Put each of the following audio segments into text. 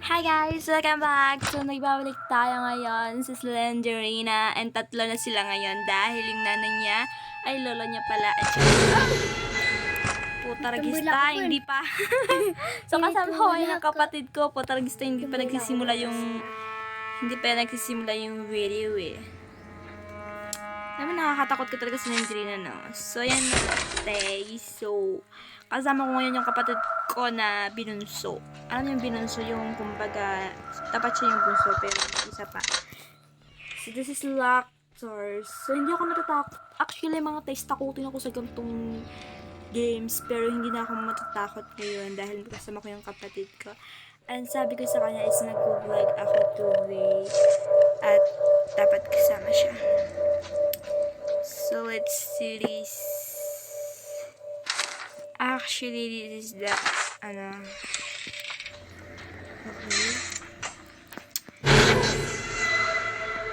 Hi guys! Welcome back! So, nagbabalik tayo ngayon sa Slenderina and tatlo na sila ngayon dahil yung nanay niya ay lolo niya pala at siya. Putaragista, hindi pa. So, kasama ko yung kapatid ko. Putaragista, hindi pa nagsisimula yung video eh. Naman nakakatakot ka talaga sa Slenderina, no? So, yan na tay. So, kasama ko ngayon yung kapatid ko na binunso. Alam niyo yung binunso, yung kumbaga, dapat siya yung bunso, pero isa pa. So, this is Lactors. So, hindi ako natatakot. Actually, mga taste, takutin ako sa gantong games, pero hindi na ako matatakot ngayon dahil kasama ko yung kapatid ko. And sabi ko sa kanya is nag-vlog ako today at dapat kasama siya. So, let's do this. Actually, this is the, okay.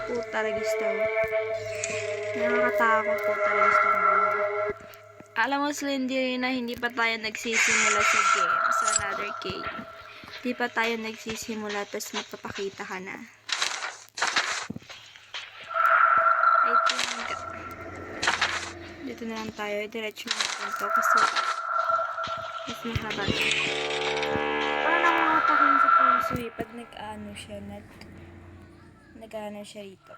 Putaragista. Nakakatakot po taragista. Alam mo, Slenderina, hindi pa tayo nagsisimula sa game, sa another game. Hindi pa tayo nagsisimula, tapos magpapakita ka na. I think, dito na lang tayo, diretso na ito kasi mas mahaba siya. Parang nakakatakot sa puso eh, pag nag-ano siya, nag-ano siya rito.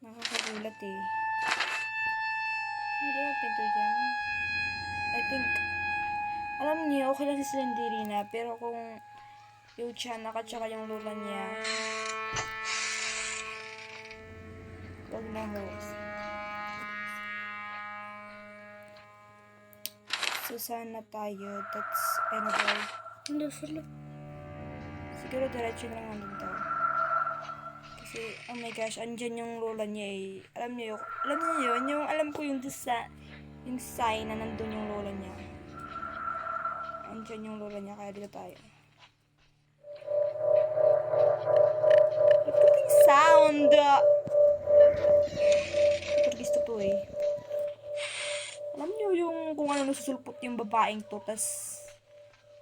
Nakakagulat eh. Hindi na pinto dyan. I think, alam niyo, okay lang si Slenderina, pero kung yung tiyanak at saka yung lola niya, huwag na host. So, sana tayo. That's another. Hindi sila. Siguro diretso na lang nandun daw. Kasi, oh my gosh, andyan yung lola niya eh. Alam niyo yun? Yung alam ko yung yung sign na nandun yung lola niya. Andyan yung lola niya, kaya dito tayo. Look at the sound! Gusto to eh. Alam niyo yung kung ano nasusulpot yung babaeng to, tas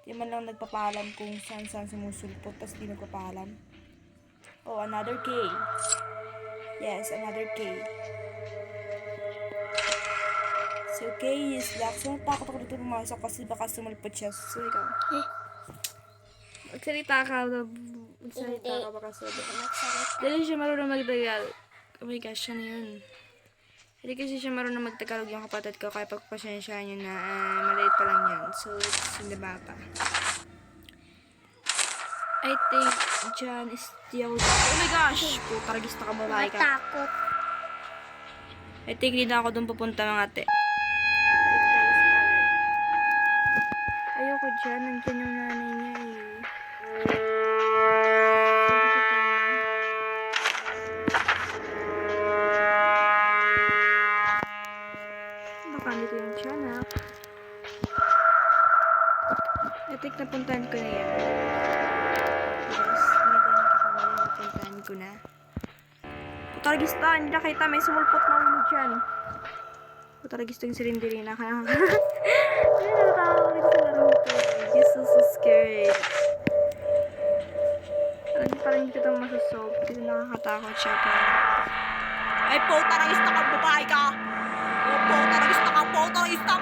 di man lang nagpapaalam kung saan sumusulpot, tas di nagpapaalam. Oh, another K. Yes, another K. So, K is locked. So, natakot ako dito pumasok kasi baka sumulpot siya. So, ikaw. Magsalita ka baka sabi. Dali siya marunong magdagal. Oh my gosh, siya na yun. Hindi kasi siya marunong magtagalog yung kapatid ko, kaya pagpasensyahan nyo na maliit pa lang yan. So, it's in the mapa. I think John is the old. Oh my gosh! Putaragista ka, babae ka. Matakot. I think hindi na ako dun pupunta mga ate. Ayoko dyan, nandyan yung nanay niya eh. Baka dito yung tiyanak. I think napuntahan ko na yan. Yes, napuntahan ko na. Putaragista, hindi nakita, may sumulpot na ulo dyan. Putaragista yung Slenderina. Ay, natatakot sa laro ko. Just so scary. Parang hindi ko ito masasolve kasi nakakatakot siya. Ay, putaragista ka, babae ka! Putaragista ka, putaragista!